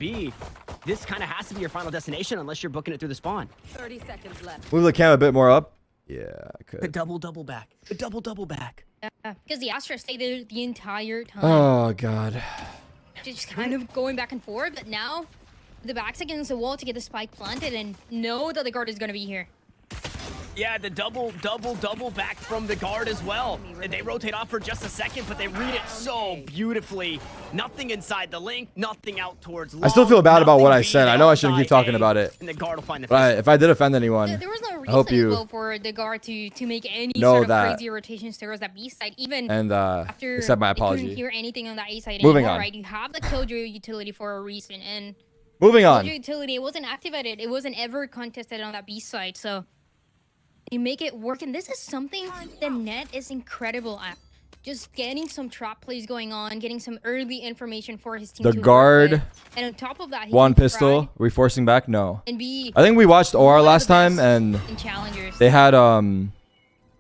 B, this kind of has to be your final destination unless you're booking it through the spawn. 30 seconds left. Move the cam a bit more up. Yeah, I could. The double back. The double back. Yeah, because the Astra stayed there the entire time. Oh, God. Just kind of going back and forth, but now the back's against the wall to get the spike planted and know that the guard is going to be here. Yeah, the double back from the guard as well. They rotate off for just a second, but they read it so beautifully. Nothing inside the link, nothing out towards long, I still feel bad about what I nothing said. I know I shouldn't keep talking A, about it. And the guard will find the But if I did offend anyone, There was no I hope reason you as well for the guard to make any know sort of that. crazy rotations towards that B side, even and after accept my they couldn't apology. hear anything on that A side Moving anymore, on. right? You have the Killjoy utility for a reason, and Moving on. Killjoy utility, it wasn't activated, it wasn't ever contested on that B side, so you make it work, and this is something the net is incredible at. Just getting some trap plays going on, getting some early information for his team. The to guard, work with. And on top of that, he one can pistol. try We forcing back? No. and be I think we watched OR one of last the time, best and in challengers. they had You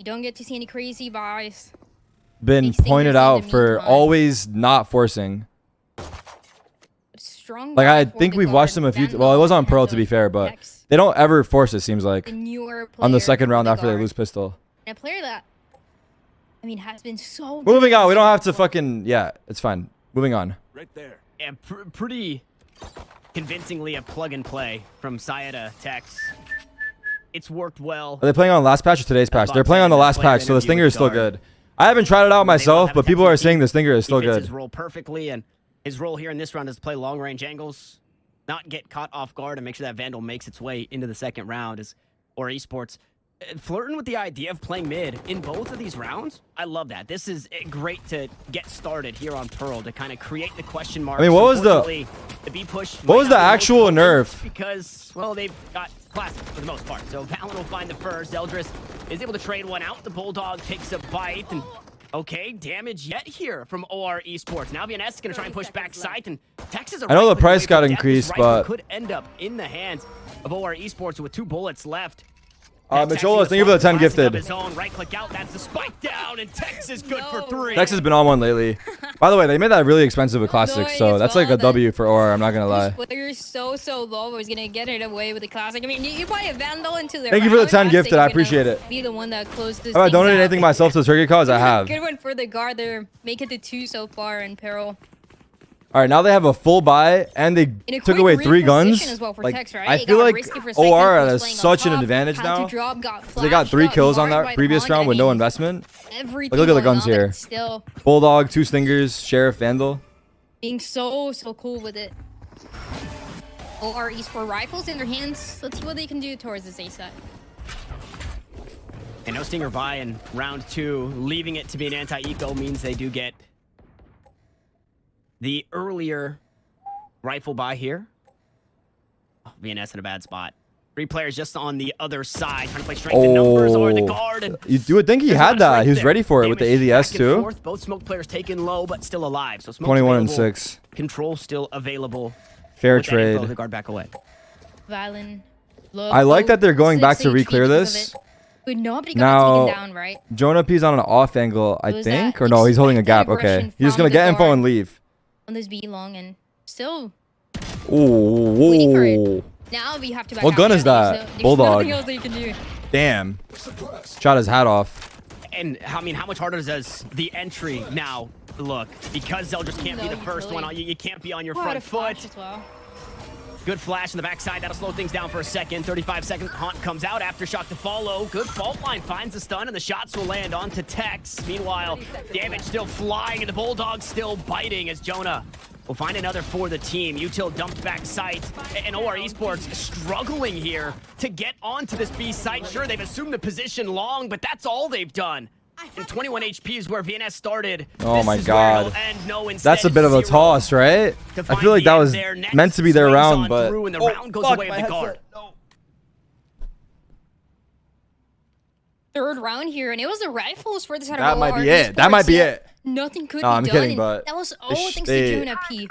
don't get to see any crazy buys. been These things pointed in the out for meantime. always not forcing. Strong Like I buy for think the we've watched guard. them a few. Vandal Well, it was on and Pearl the to be fair, but Tex, they don't ever force. It seems like the newer on the player second for round the after they guard. lose pistol. And a player that, I mean, has been so. Moving good on. We don't have to for- fucking. Yeah, it's fine. Moving on. Right there. And pretty convincingly a plug and play from Sayada Tex. It's worked well. Are they playing on last patch or today's patch? about They're playing on the saying last that player patch, so the interview stinger with is still guard. good. I haven't tried it out They will myself, have but a people are technique saying the stinger is He still fits good. his role perfectly, and his role here in this round is to play long range angles, not get caught off guard, and make sure that Vandal makes its way into the second round. Or esports flirting with the idea of playing mid in both of these rounds. I love that. This is great to get started here on Pearl to kind of create the question mark. I mean, what was the B push? what was the actual nerf? Because well, they've got classic for the most part. So Valen will find the first. Eldris is able to trade one out. The Bulldog takes a bite and. Okay, damage yet here from OR Esports. Now VNS is going to try and push back site, and Texas. I know the price got increased, but could end up in the hands of OR Esports with 2 bullets left. Micholas, thank you for the 10 gifted. Right click out, that's the spike down, and Texas good for 3. Texas has been on one lately. By the way, they made that really expensive with Classic, so that's like a W for OR, I'm not going to lie. Players so low is gonna get it away with the Classic. I mean, you buy a Vandal into their Thank you for the 10 round, gifted, Classic I is gonna appreciate it. Be the one that closed this. Have I things donated out. anything myself to the turkey cause? I have. Good one for the guard there. Make it to 2 so far in Peril. All right, now they have a full buy, and they took quick away 3 guns. reposition as well for Like, Tex, right? I It feel got like risky for a second, OR was has playing on such an top, advantage had now. to drop, got They got flashed, 3 got kills on marked by that the previous Hunt. round I with no mean, investment. everything Look at the going guns on, but here. Still Bulldog, 2 stingers, Sheriff, Vandal. being so cool with it. OR Esport rifles in their hands. Let's see what they can do towards this A side. And no stinger buy in round 2, leaving it to be an anti-eco means they do get the earlier rifle buy here. Oh, VNS in a bad spot. 3 players just on the other side, trying to play strength in numbers or the guard. And You would think he there's had not a that. He was strength ready for it there. with the Damage ADS back and too. forth. Both smoke players taken low, but still alive. So smoke's 21 and available. 6. Control still available. Fair With that info, trade. the guard back away. Valen. I like that they're going back to 6 re-clear HP because this. of it. But nobody got Now, taken down, right? Jonah P's on an off angle, I Was think. that Or no, he's holding a gap. expected Okay. aggression He's just from going to the get info guard? and leave. On this B long and still Ooh. for Ooh. it. Now we have to back What out. gun is There's that? there's Bulldog. nothing else that you can do. Damn. Shot his hat off. And I mean, how much harder does the entry now look? Because Zeldris can't be No the first one. You can't be on your Oh, had a front flash foot. as well. Good flash in the backside. That'll slow things down for a second. 35 seconds. Hunt comes out. Aftershock to follow. Good fault line. Finds the stun, and the shots will land onto Tex. Meanwhile, damage still flying, and the Bulldog still biting as Jonah will find another for the team. Util dumped back site, and OR Esports struggling here to get onto this B site. Sure, they've assumed the position long, but that's all they've done. And 21 HP is where VNS started. Oh This my is where God. it'll end. No, That's a instead, bit of a 0 toss, right? to I find feel like the that end was there. Next meant to be their swings round, on but... through, and the Oh, round goes fuck, away my with the guard. headset. No. Third round here, and it was the rifles for the side That of might OR be it. That might be Esports. it. Nothing could No, be I'm done. kidding, and but that was all thanks they- to Jonah P.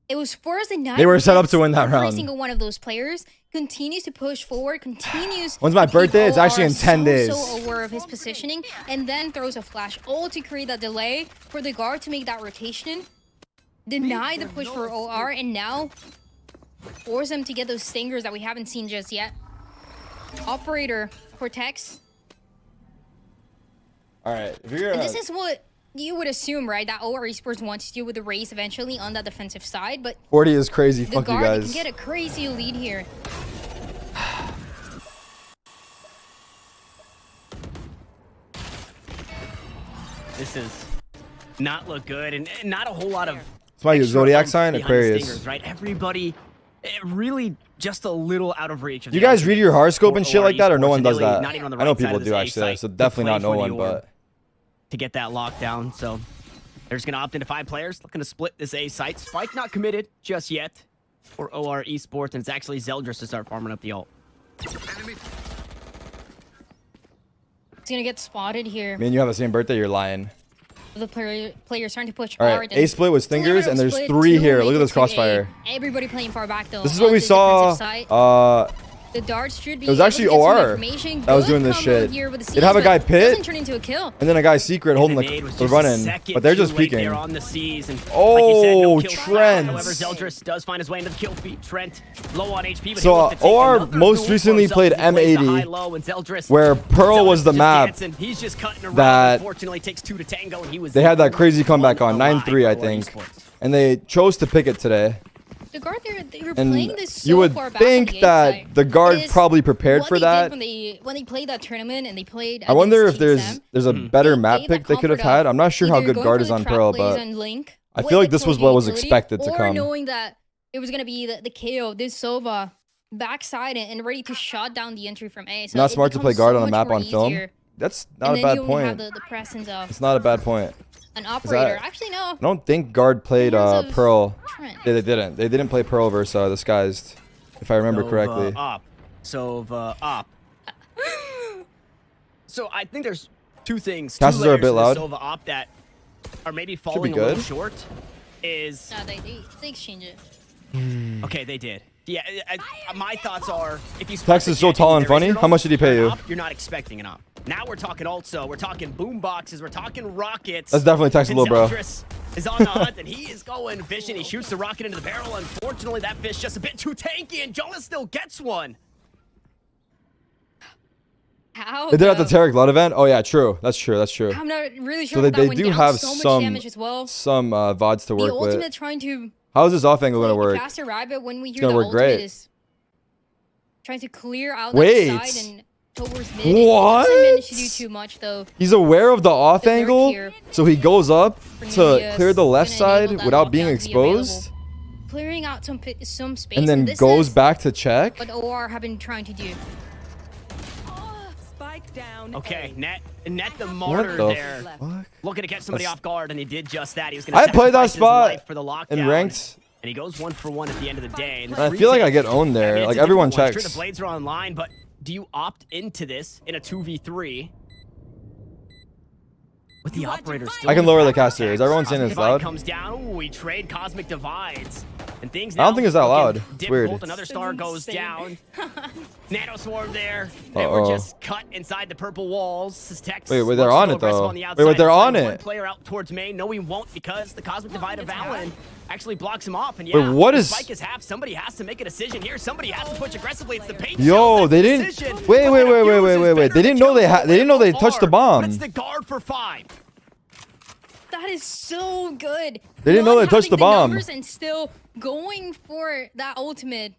It was first and 9. They were set up to win that Every round. single one of those players continues to push forward, continues. When's my to keep birthday? It's actually in OR 10 days. So aware of his positioning, and then throws a flash, all to create that delay for the guard to make that rotation, deny the push for OR, and now force them to get those stingers that we haven't seen just yet. Operator for Tex. All right. If you're And this is what you would assume, right? That OR Esports wants to do with the race eventually on that defensive side, but 40 is crazy. the Fuck you guard guys. can get a crazy lead here. This is not look good, and not a whole lot of. It's my extra Zodiac oomph sign, behind the Aquarius. stingers, right? Everybody, really just a little out of reach. Of You the guys ultimate read your horoscope for and shit like that, or no Esports, one and does really that? not even on the I know right side people of do this A actually, site so to definitely play not no for the one, orb but to get that lockdown. So they're just gonna opt into 5 players, looking to split this A site. Spike not committed just yet for OR Esports, and it's actually Zeldris to start farming up the ult. It's gonna get spotted here. me and you have the same birthday. You're lying. The player's trying to push All hard. right, A split with stingers, and there's 3 here. Look at this crossfire. Everybody playing far back though. This is what we saw. The darts should be. It was actually OR that was doing this shit. They'd have a guy pit, turn into a kill. and then a guy secret holding the run-in, but they're just peeking. On the seas, and Oh, like Trent. However, Zeldris does find his way into the kill feed. Trent low on HP, but So, he wants to take OR another most duel for recently himself played as he plays the M80, high-low, and Zeldris- where Pearl was the just map dancing. He's just cutting around. that Unfortunately, takes 2 to tango, and he was they had that crazy comeback on alive 9-3, I for think, esports. and they chose to pick it today. The guard, they were And playing this so you would far back on think the that inside. the guard It is probably prepared what for they did that. when they played that tournament and they played. I wonder if against there's TSM. a better They map gave pick the they could have comfort had. of I'm not sure how either good going guard for is the on trap Pearl, plays but on Link I with feel like the this was kill what was utility, expected to or come. knowing that it was gonna be the KO, this Sova backside and ready to shut down the entry from A. So Not it smart to play becomes guard so on a much map more on film. easier. That's not And a then bad you only have point. the presence of It's not a bad point. an operator. that- Actually, no. I don't think guard played Hands of Pearl. Trent. Yeah, they didn't. They didn't play Pearl versus Disguised, if I remember correctly. Up. Up. So I think there's 2 things. Passes two are a bit layers to loud. the Sova op that are maybe falling a little good. short. Is No, they exchange it. okay, they did. Yeah, my thoughts are if you Tex is so tall and funny. How much did he pay you? You're not expecting an op. Now we're talking also. We're talking boom boxes. We're talking rockets. That's definitely Tex a little, bro. Zeldris is on the hunt, and he is going fishing. He shoots the rocket into the barrel. Unfortunately, that fish just a bit too tanky, and Jonas still gets one. How? They did at the though? Tarik Blood event. Oh yeah, true. That's true. That's true. I'm not really sure. So if that they went do down have so much some damage as well. VODs to The work ultimate with. trying to How is this off angle play gonna the work? faster rabbit when we hear gonna the work ultimate great. is trying to clear out Wait. that side and towards mid. It What? doesn't manage to do too much though. He's aware of the off The third angle, tier. so he goes up to Cornelius clear the left gonna side enable that without being lockdown to be available. exposed, Clearing out some space. and then this goes is back to check. what OR have been trying to do. Spike down. Okay, net the What martyr the there. fuck? Looking to catch somebody That's- off guard, and he did just that. He was going to I played that sacrifice his spot life for the lockdown. in ranked. And he goes 1 for 1 at the end of the day. And this I feel like I retake, get owned I there. mean, it's Like a everyone different one. Sure, checks. the blades are online, but do you opt into this in a 2v3 with the operator still? I can in the lower the back? caster. Is everyone saying Cosmic it's Divide loud? Comes down. Ooh, we trade cosmic divides. And things I don't now think it's that looking loud. It's difficult. weird. Another star goes insane. down. Nano swarm there. They were Uh-oh. just cut inside the purple walls. His Tex Wait, they're looks on so it, aggressive though. on the Wait, outside. they're on One it. player out towards main. No, he won't because the cosmic divide of Valen actually blocks him off. And Wait, yeah, what the is- spike is half. Somebody has to make a decision here. Somebody has to push aggressively. It's the paint. Yo, shells. they That's the didn't. decision. Wait, But wait, the wait, wait, Fuse wait, is wait, wait. better They didn't to know they kill had. They didn't know they touched the bomb. That's the guard for 5. That is so good. They didn't know Not they touched having the bomb. numbers and still going for that ultimate.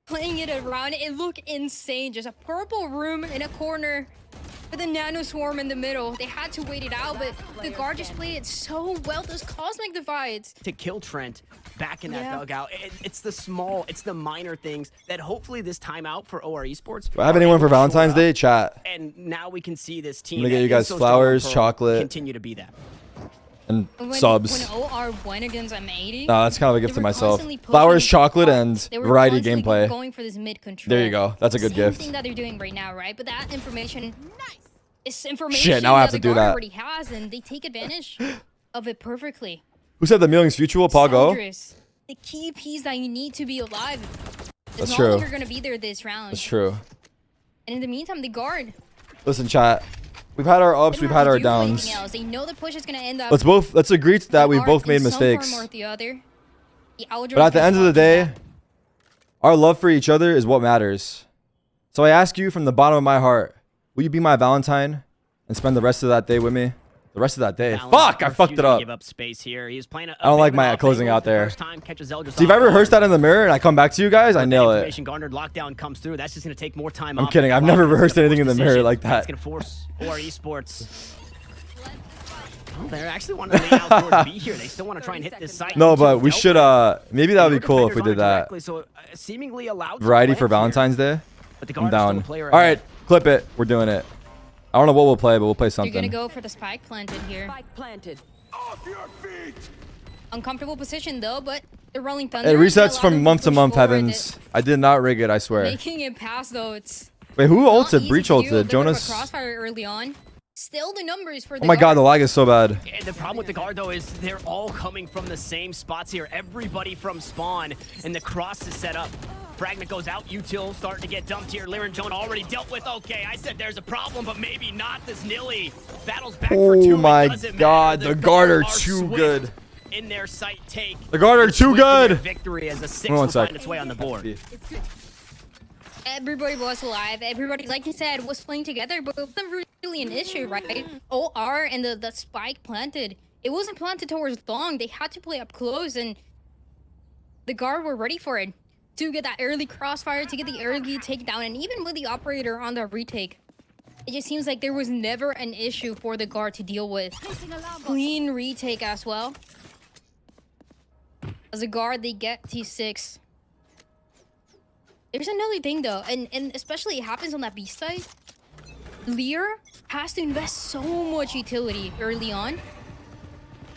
Playing it around. It looked insane. Just a purple room in a corner with a nano swarm in the middle. They had to wait it out, but the guard just played it so well. Those cosmic divides. To kill Trent back in that Yeah. dugout. It's the minor things that hopefully this timeout for OR Esports. Do I have are anyone able for to shore Valentine's up. Day? Chat. And now we can see this team. I'm gonna get that you is guys so strong on flowers, Pearl chocolate. Continue to be that. And When subs. OR went against M80. No, that's kind of a gift they to were myself. constantly pushing Flowers, chocolate, up. and They were variety constantly gameplay. Going for this mid control. There you go. That's a good Same gift. thing that they're doing right now, right? But that information is information Shit, now I have that to the do guard that. already has, and they take advantage of it perfectly. Who said the million's mutual? Pago. Zeldris, the key piece that you need to be alive. It's That's not true. like you're gonna be there this round. That's true. And in the meantime, the guard. Listen, chat. We've had our ups. they We've don't have had to our do anything downs. else. They know the push is gonna end up. Let's agree to that the we've guard both in made some mistakes. form or the other. The Aldrin But at the is end of gonna the day, block that. Our love for each other is what matters. So I ask you from the bottom of my heart, will you be my Valentine and spend the rest of that day with me? The rest of that day. Fuck, I fucked it up. Give up space here. He's playing I don't like my closing out there. See, if I rehearse that in the mirror and I come back to you guys, I nail it. Lockdown comes through. That's just going to take more time. I'm kidding. I've never rehearsed anything in the mirror like that. It's going to force OR Esports. Well, they're actually wanting to lay out towards B here. They still want to try and hit this site. No, but we should, maybe that would be cool if we did that. So, seemingly allowed variety for Valentine's Day. I'm down. All right, clip it. We're doing it. I don't know what we'll play, but we'll play something. You're gonna go for the spike planted here. Spike planted. Off your feet. Uncomfortable position though, but the rolling thunder. It resets from month to month, Heavens. I did not rig it, I swear. Making it pass though, it's. Wait, who ulted? Breach ulted. Jonas. Crossfire early on. Still the numbers for the oh my god, the lag is so bad. And the problem with the guard though is they're all coming from the same spots here. Everybody from spawn, and the cross is set up. Fragment goes out, util starting to get dumped here. Lyra and Jonah already dealt with. Okay, I said there's a problem, but maybe not. This Nilly battles back for two. Oh my god, the guard are too good. In their sight take. The guard are too good. Victory as a 6 will find its way on the board. Everybody was alive. Everybody, like you said, was playing together, but it wasn't really an issue, right? OR and the spike planted. It wasn't planted towards long. They had to play up close, and the guard were ready for it. To get that early crossfire, to get the early takedown, and even with the operator on the retake, it just seems like there was never an issue for the guard to deal with. Clean retake as well. As a guard, they get T6. There's another thing though, and especially it happens on that B side. Lyra has to invest so much utility early on,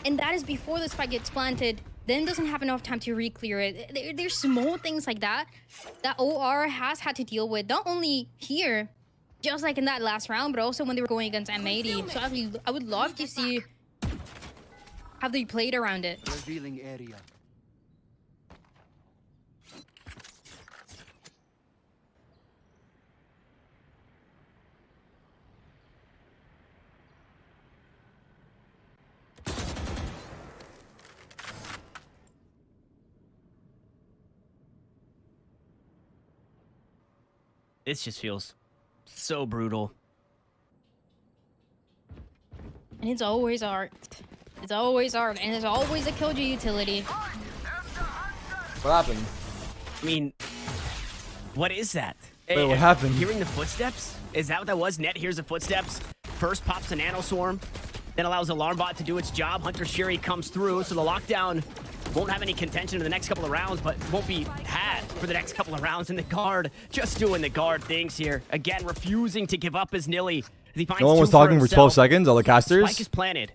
and that is before the spike gets planted. Then doesn't have enough time to re-clear it. There's small things like that that OR has had to deal with, not only here, just like in that last round, but also when they were going against M80. So I would love to see how they played around it. Revealing area. This just feels so brutal. And it's always art. It's always art, and there's always a killjoy utility. What happened? I mean, what is that? Wait, what happened? Hearing the footsteps? Is that what that was? Net hears the footsteps. First pops a nanoswarm, then allows Alarmbot to do its job. Hunter Shiri comes through, so the lockdown won't have any contention in the next couple of rounds, but won't be had for the next couple of rounds. And the guard just doing the guard things here. Again, refusing to give up his Nilly. As he finds no one was talking for 12 seconds, all the casters. Spike is planted.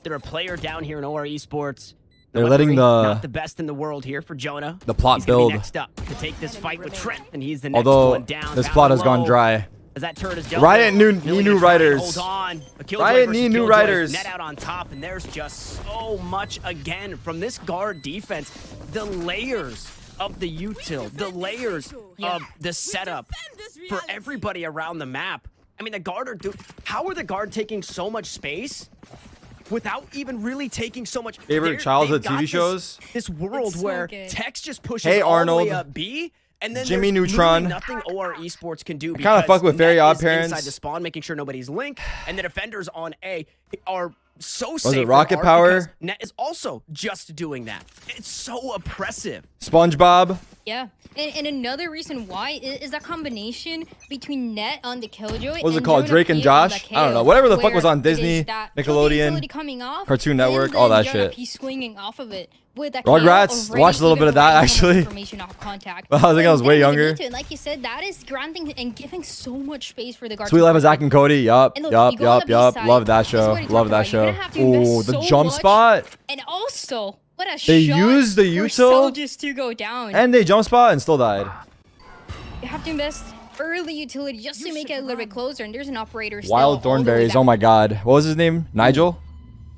They're a player down here in OR Esports. They're letting not the best in the world here for Jonah. The plot he's gonna build. Be next up to take this fight with Trent, and he's the next although one down. this plot has gone dry. As that turret is dealt Riot with. need new writers. Hold on. Riot need new writers. Net out on top, and there's just so much again from this guard defense. The layers of the util, the layers of the setup for everybody around the map. I mean, the guard are how are the guard taking so much space without even really taking so much? Favorite childhood TV shows? This world so where good. Tex just pushes Hey, all Arnold. the way up B. And then Jimmy Neutron. Nothing OR Esports can do. Kind of fuck with Very Odd Parents. Inside the spawn, making sure nobody's linked, and the defenders on A are so safe. Was it Rocket Power? Net is also just doing that. It's so oppressive. SpongeBob. Yeah, and another reason why is that combination between Net on the Killjoy. What was it and called? Jonah Drake and P on the Josh? I don't know. Whatever the fuck was on where it Disney, is that Killjoy Nickelodeon, utility coming off, Cartoon and Network, then all that Jonah shit. P swinging off of it. With that Rugrats, watched a little bit of that actually. Well, I think I was way younger. And like you said, that is granting and giving so much space for the guard. Sweet Life of Zach and Cody. Yup. Love that show. Love that show. Ooh, the jump spot. And also, what a they shot used the for util soldiers to go down. and they jump spot and still died. You have to invest early utility just to make it a little bit closer. And there's an operator. Wild Thornberries. Oh my god. What was his name? Nigel?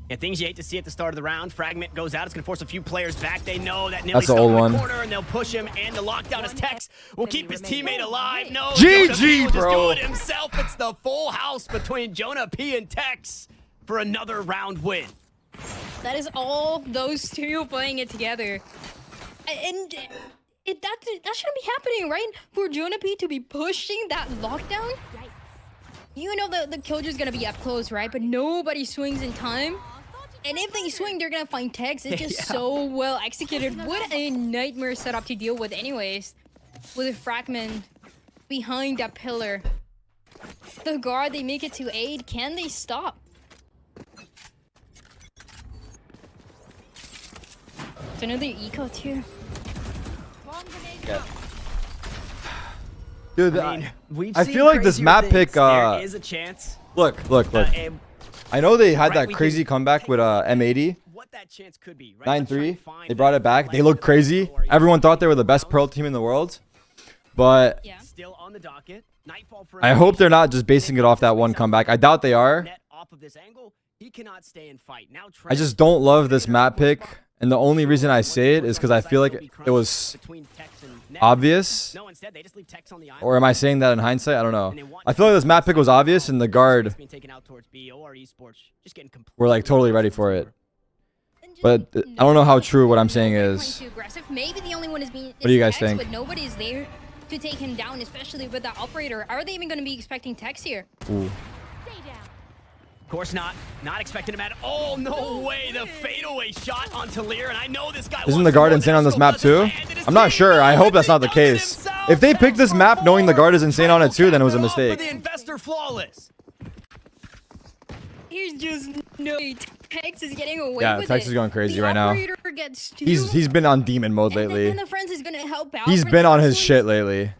Yeah, things you hate to see at the start of the round. Fragment goes out. It's going to force a few players back. They know that Nilly's the old stuck in one. the corner, and they'll push him. And the lockdown is Tex will keep his teammate alive. No, GG, Jonah P will bro. just do it himself. It's the full house between Jonah P and Tex for another round win. That is all those two playing it together. And That shouldn't be happening, right? For Jonah P to be pushing that lockdown. You know the Killjoy's gonna be up close, right? But nobody swings in time. And if they swing, they're gonna find Tex. It's just so well executed. What a nightmare setup to deal with anyways. With a fragment behind that pillar. The guard, they make it to 8. Can they stop? It's another eco too. Yeah. Dude, I mean, I feel like this map pick. There is a chance. Look. I know they had that crazy comeback with M80. What that chance could be, right? 9-3. They brought it back. They looked crazy. Everyone thought they were the best Pearl team in the world. But Still on the docket. Nightfall for I hope they're not just basing it off that one comeback. I doubt they are. Off of this angle, he cannot stay and fight. Now I just don't love this map pick. And the only reason I say it is because I feel like it was obvious. Or am I saying that in hindsight? I don't know. I feel like this map pick was obvious and the guard were like totally ready for it. But I don't know how true what I'm saying is. Maybe the only one is being. What do you guys think? But nobody's there to take him down, especially with that operator. Are they even going to be expecting Tex here? Ooh. Of course not. Not expecting him at all. No way. The fadeaway shot onto Lear. And I know this guy. Isn't the guard insane on this map too? I'm not sure. I hope that's not the case. If they picked this map knowing the guard is insane on it too, then it was a mistake. The investor flawless. He's just no. Tex is getting away with it. Yeah, Tex is going crazy right now. Gets He's been on demon mode lately. And the friends is gonna help out. He's been on his shit lately.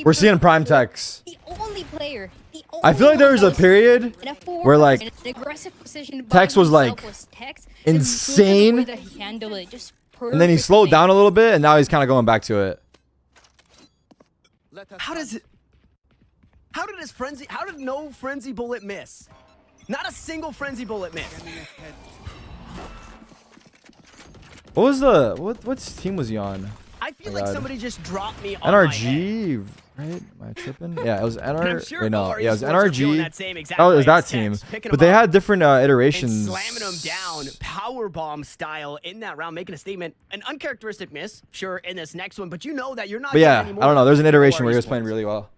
We're seeing prime Tex. The only player. I feel like there was a period where like Tex was like insane, and then he slowed down a little bit, and now he's kind of going back to it. How did no frenzy bullet miss? Not a single frenzy bullet miss. What was the what team was he on? I feel like somebody just dropped me on NRG, right? Am I tripping? Yeah, it was NRG. Sure Wait, no, yeah, it was NRG. Oh, it was that team. But they had different iterations. Slamming them down, power bomb style in that round, making a statement. An uncharacteristic miss, sure, in this next one, but you know that you're not. But yeah, I don't know. There's an iteration where he was playing really well.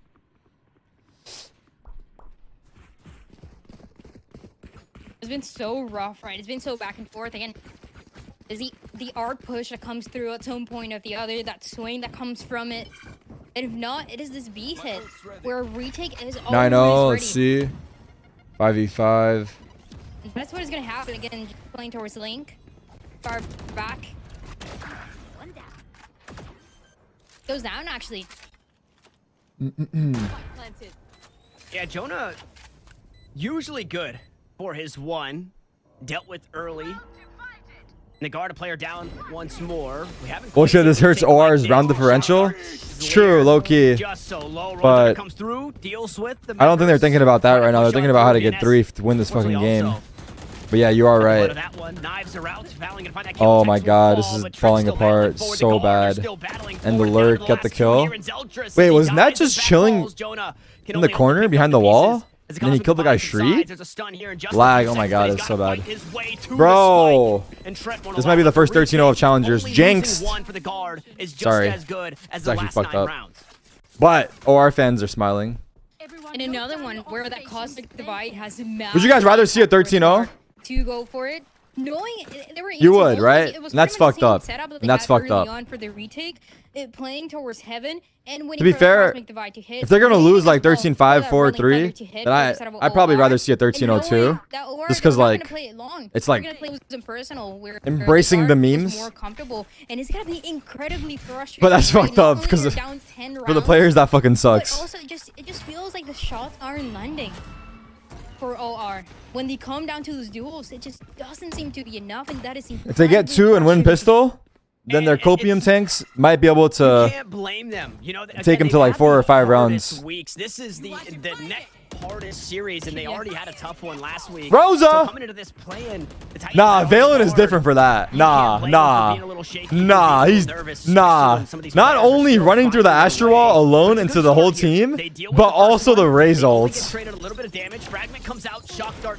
It's been so rough, right? It's been so back and forth again. Is the arc push that comes through at some point or the other, that swing that comes from it. And if not, it is this B hit where a retake is always 9-0, ready. let's see. 5v5. That's what is going to happen again, just playing towards Link. Far back. Goes down, actually. Yeah, Jonah, usually good for his one. Dealt with early. Nagard, a player down once more. We haven't. Oh shit, this hurts OR's round differential. It's true, low key. Just so low. But comes through, deals with the I don't think they're thinking about that right now. They're thinking about how to get 3 to win this fucking game. But yeah, you are right. Oh my god, this is falling apart so bad. And the lurk got the kill. Wait, was Nat just chilling in the corner behind the wall? And then he killed the guy Shri? Lag, oh my god, it's so bad. Bro! This might be the first 13-0 of challengers. Jinxed! Sorry. It's actually fucked up. But OR fans are smiling. And another one where that cosmic divide has massive. Would you guys rather see a 13-0? To go for it? Knowing there were you would, right? And that's fucked up. And that's fucked up. On for the retake, playing towards heaven, and to be fair, if they're gonna lose like 13-5, 4-3, then I'd probably rather see a 13-0 too. Just because like it's like embracing the memes. More comfortable, and it's gonna be incredibly frustrating. But that's fucked up because for the players that fucking sucks. But also, it just feels like the shots aren't landing for OR. When they come down to those duels, it just doesn't seem to be enough, and that is if they get 2 and win pistol, then their copium tanks might be able to can't blame them. You know, take them to like 4 or 5 rounds. This is the net hardest series, and they already had a tough one last week. Rosa! So coming into this play-in, nah, Valorant is different for that. Nah. He's not only running through the Astro Wall alone into the whole team, but also the Raze ults.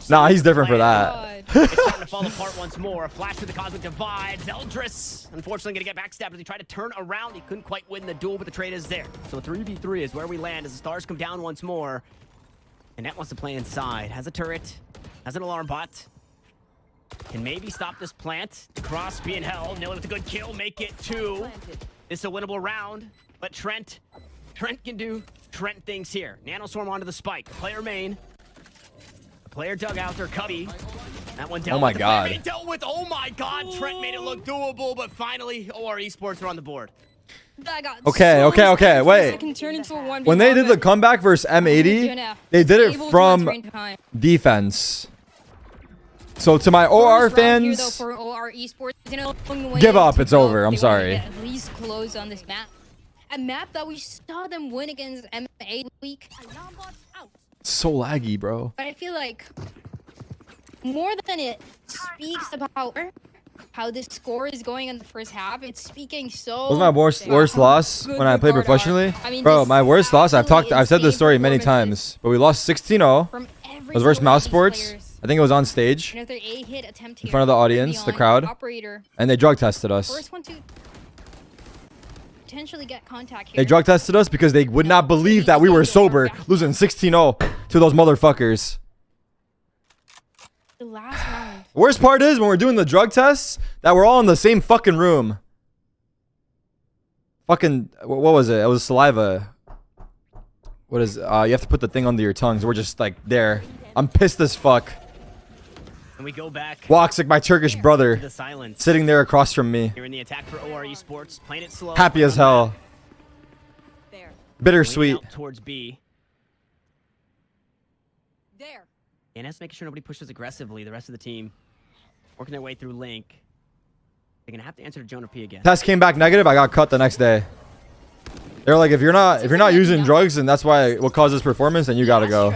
Nah, he's different for that. It's starting to fall apart once more. A flash through the Cosmic Divide. Zeldris, unfortunately, going to get backstabbed as he tried to turn around. He couldn't quite win the duel, but the trade is there. So a 3v3 is where we land as the stars come down once more. And Net wants to play inside. Has a turret. Has an alarm bot. Can maybe stop this plant. The cross being held. Nilla with a good kill. Make it 2. This is a winnable round. But Trent can do Trent things here. Nanoswarm onto the spike. Player main. A player dug out there. Cubby. That one dealt oh my with. god. Dealt with. Oh my god. Trent made it look doable, but finally OR Esports are on the board. Okay, wait. When they did the comeback versus M80, they did it from defense. So to my OR fans, give up. It's over. I'm sorry. At least close on this map. A map that we saw them win against M8 week. So laggy, bro. But I feel like more than it speaks about how this score is going in the first half, it's speaking so. What was my worst loss when I played professionally? Bro, my worst loss. I've said this story many times, but we lost 16-0. It was versus Mouse Sports. I think it was on stage in front of the audience, the crowd, and they drug tested us. First one to potentially get contact here. They drug tested us because they would not believe that we were sober, losing 16-0 to those motherfuckers. The last round. Worst part is when we're doing the drug tests that we're all in the same fucking room. Fucking, what was it? It was saliva. What is, you have to put the thing under your tongue, so we're just like there. I'm pissed as fuck. And we go back. Walks like my Turkish brother, sitting there across from me. You're in the attack for OR Esports, playing it slow. Happy as hell. Bittersweet. Towards B. There. And has to make sure nobody pushes aggressively. The rest of the team working their way through Link. They're gonna have to answer to Jonah P again. Test came back negative. I got cut the next day. They're like, if you're not using drugs and that's why what causes performance, then you gotta go.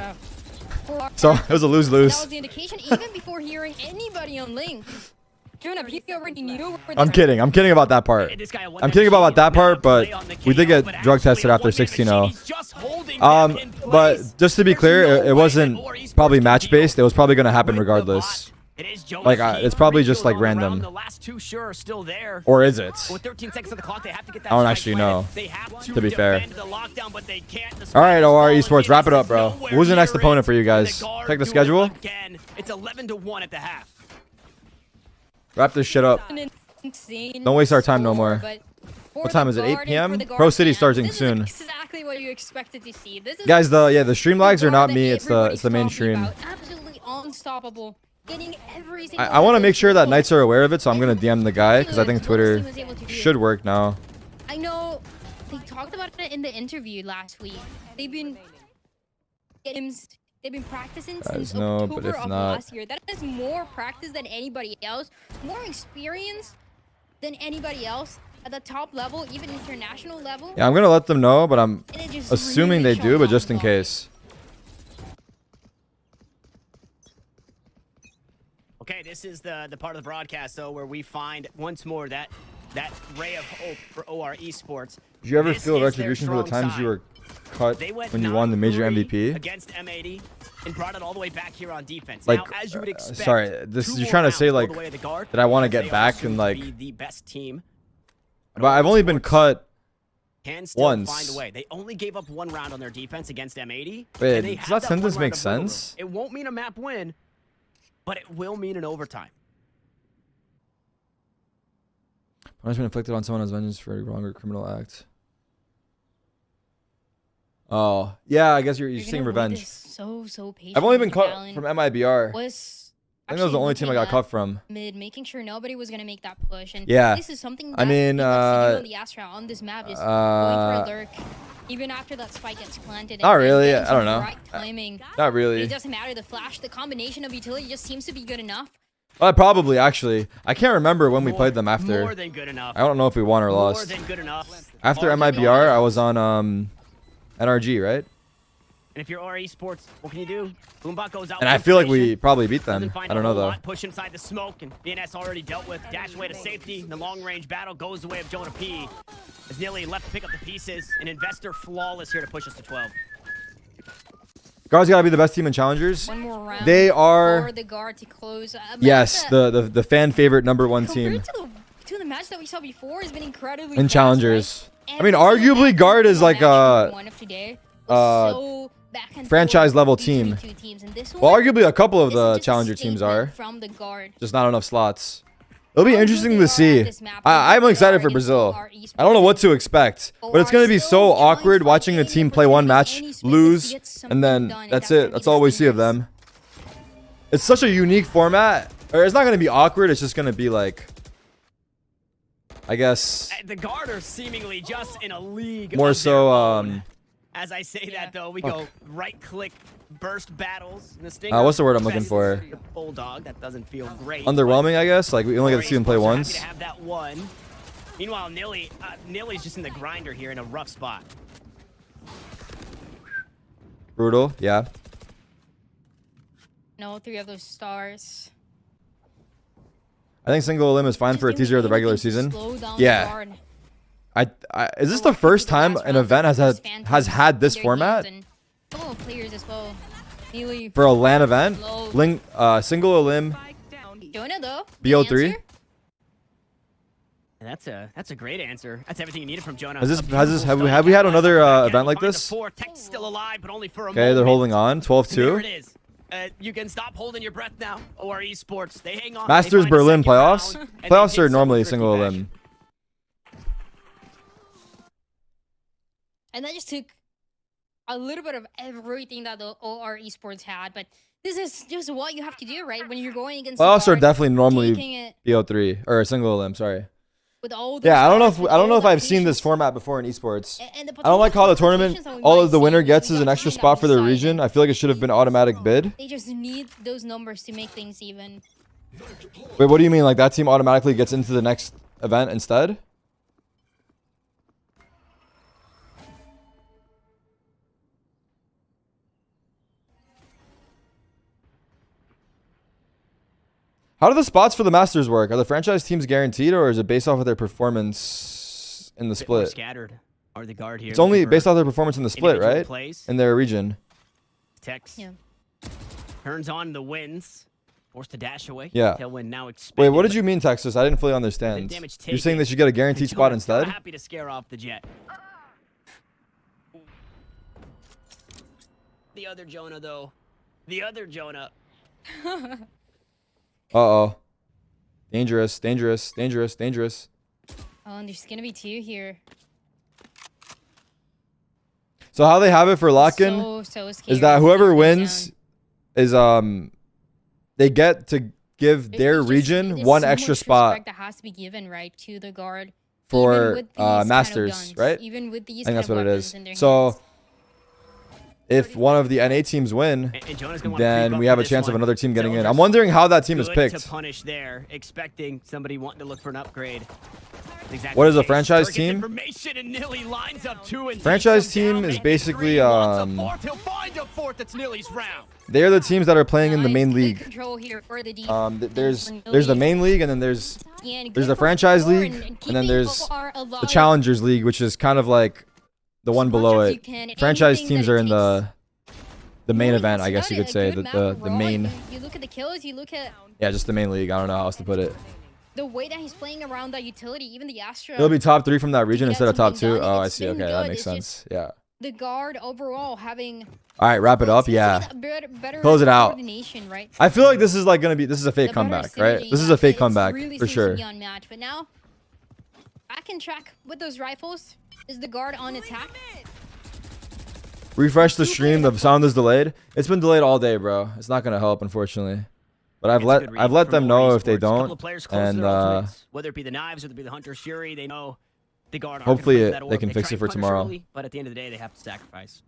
So it was a lose-lose. That was the indication even before hearing anybody on Link. Jonah P already knew. I'm kidding. I'm kidding about that part. I'm kidding about that part, but we did get drug tested after 16-0. But just to be clear, it wasn't probably match-based. It was probably gonna happen regardless. Like, it's probably just like random. Or is it? I don't actually know, to be fair. Alright, OR Esports, wrap it up, bro. Who's the next opponent for you guys? Check the schedule. It's 11-1 at the half. Wrap this shit up. Don't waste our time no more. What time is it? 8 p.m? Pro City starting soon. Exactly what you expected to see. Guys, the stream lags are not me. It's the main stream. Absolutely unstoppable. I want to make sure that Knights are aware of it, so I'm gonna DM the guy because I think Twitter should work now. I know they talked about it in the interview last week. They've been practicing since October of last year. That is more practice than anybody else, more experience than anybody else at the top level, even international level. Yeah, I'm gonna let them know, but I'm assuming they do, but just in case. Okay, this is the part of the broadcast, though, where we find once more that ray of hope for OR Esports. Did you ever feel retribution for the times you were cut when you won the major MVP? Against M80 and brought it all the way back here on defense. Like, now, as you would expect, sorry, you're trying to say like that I want to get back and like the best team. But I've only been cut once. Find a way. They only gave up one round on their defense against M80. Wait, does that sentence make sense? It won't mean a map win, but it will mean an overtime. Punishment inflicted on someone as vengeance for a wrong or criminal act. Oh, yeah, I guess you're saying revenge. So I've only been cut from MIBR. I think that was the only team I got cut from. Making sure nobody was gonna make that push. And yeah, this is something that I mean, on the Astra on this map is going for a lurk. Even after that spike gets planted. Not really. I don't know. Timing. Not really. It doesn't matter. The flash, the combination of utility just seems to be good enough. Probably, actually. I can't remember when we played them after. More than good enough. I don't know if we won or lost. More than good enough. After MIBR, I was on NRG, right? And if you're RE Sports, what can you do? Boombot goes out. And I feel like we probably beat them. I don't know though. Push inside the smoke, and BNS already dealt with. Dash away to safety. The long-range battle goes the way of Jonah P. As Nilly left to pick up the pieces. An investor flawless here to push us to 12. Guards gotta be the best team in challengers. One more round. They are. For the guard to close. Yes, the fan favorite #1 team. To the match that we saw before has been incredibly in challengers. Right? I mean, arguably guard is like a franchise level team. Well, arguably a couple of the challenger teams are. From the guard. Just not enough slots. It'll be interesting to see. I'm excited for Brazil. I don't know what to expect, but it's going to be so awkward watching a team play one match, lose, and then that's it. That's all we see of them. It's such a unique format. Or it's not going to be awkward. It's just going to be like, I guess. The guard are seemingly just in a league. More so, as I say that though, we go right-click burst battles. What's the word I'm looking for? Bulldog. That doesn't feel great. Underwhelming, I guess. Like we only get to see him play once. Happy to have that one. Meanwhile, Nilly's just in the grinder here in a rough spot. Brutal, yeah. No, 3 of those stars. I think single limb is fine for a teaser of the regular season. Yeah. Is this the first time an event has had this format? For a LAN event? Single limb. BO3. And that's a great answer. That's everything you needed from Jonah. Have we had another event like this? Okay, they're holding on. 12-2. There it is. You can stop holding your breath now. OR Esports, they hang on. Masters Berlin playoffs. Playoffs are normally single limb. And that just took a little bit of everything that the OR Esports had, but this is just what you have to do, right? When you're going against playoffs are definitely normally BO3 or single limb. Sorry. With all yeah, I don't know if I've seen this format before in esports. I don't like how the tournament, all of the winner gets is an extra spot for their region. I feel like it should have been automatic bid. They just need those numbers to make things even. Wait, what do you mean? Like that team automatically gets into the next event instead? How do the spots for the Masters work? Are the franchise teams guaranteed, or is it based off of their performance in the split? Scattered. Are the guard here? It's only based off their performance in the split, right? In their region. Tex. Yeah. Turns on the wins. Forced to dash away. Yeah. Tailwind now wait, what did you mean, Texas? I didn't fully understand. You're saying they should get a guaranteed spot instead? Happy to scare off the jet. The other Jonah, though. The other Jonah. Uh-oh. Dangerous, dangerous, dangerous, dangerous. Oh, and there's gonna be 2 here. So how they have it for lock-in is that whoever wins is they get to give their region 1 extra spot that has to be given, right, to the guard for Masters, right? Even with these I think that's what it is. So if one of the NA teams win, then we have a chance of another team getting in. I'm wondering how that team is picked. To punish there, expecting somebody wanting to look for an upgrade. Exactly. What is a franchise team? Franchise team is basically they are the teams that are playing in the main league. There's the main league, and then there's the franchise league, and then there's the challengers league, which is kind of like the one below it. Franchise teams are in the main event, I guess you could say. The main. You look at the kills, you look at. Yeah, just the main league. I don't know how else to put it. The way that he's playing around that utility, even the Astra. It'll be top 3 from that region instead of top 2. Oh, I see. Okay, that makes sense. Yeah. The guard overall having. All right, wrap it up. Yeah. Close it out. Right? I feel like this is like gonna be. This is a fake comeback, right? This is a fake comeback really for sure. But now, back in track with those rifles. Is the guard on attack? Refresh the stream. The sound is delayed. It's been delayed all day, bro. It's not gonna help, unfortunately. But I've let them know if they don't, and whether it be the knives or it be the hunter Shuri, they know the guard. Hopefully they can fix it for tomorrow. But at the end of the day, they have to sacrifice.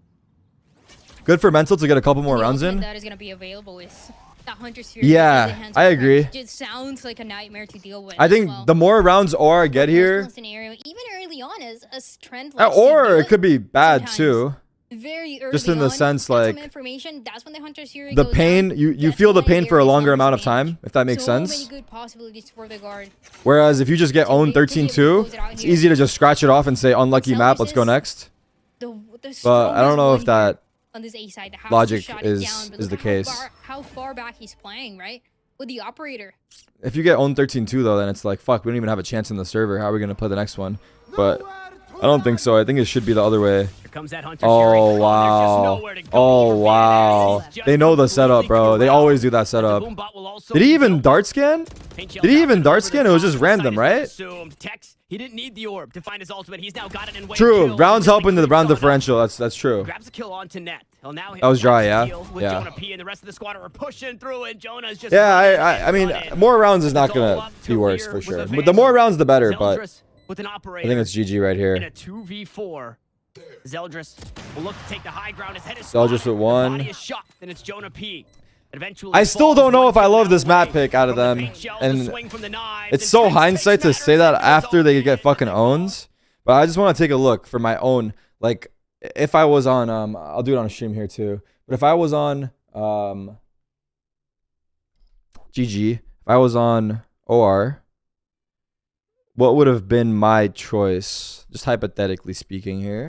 Good for mental to get a couple more rounds in. That is gonna be available with that hunter Shuri. Yeah, I agree. It sounds like a nightmare to deal with. I think the more rounds OR get here, scenario, even early on, as a trend. or it could be bad too. very early Just in the on, sense, get some like, information. That's when the hunter's fury the goes pain, down. you That's feel the when pain for a Ares longer on amount of disadvantage. time, if that makes So sense. many good possibilities for the guard. Whereas if you just get owned 13-2, it's easy to just scratch it off and say, unlucky map, let's go next. But I don't know if that on this A side, the logic shot it is down, but the look case. how far back he's playing, right? With the operator. If you get owned 13-2 though, then it's like, fuck, we don't even have a chance in the server. How are we gonna play the next one? But I don't think so. I think it should be the other way. Oh wow. Oh wow. They know the setup, bro. They always do that setup. Did he even dart scan? Did he even dart scan? It was just random, right? He didn't need the orb to find his ultimate. He's now got it in True. Rounds helping the round differential. That's true. Grabs a kill onto net. That was dry, yeah. Yeah. Jonah P and the rest of the squad are pushing through, and Jonah's just I mean, more rounds is not gonna be worse for sure. But the more rounds, the better. But I think it's GG right here. In a 2v4. Zeldris will look to take the high ground. His head is Zeldris with one. Body is shot, and it's Jonah P. I still don't know if I love this map pick out of them. And it's so hindsight to say that after they get fucking owns. But I just want to take a look for my own. Like, if I was on, I'll do it on a stream here too. But if I was on GG, if I was on OR, what would have been my choice? Just hypothetically speaking here.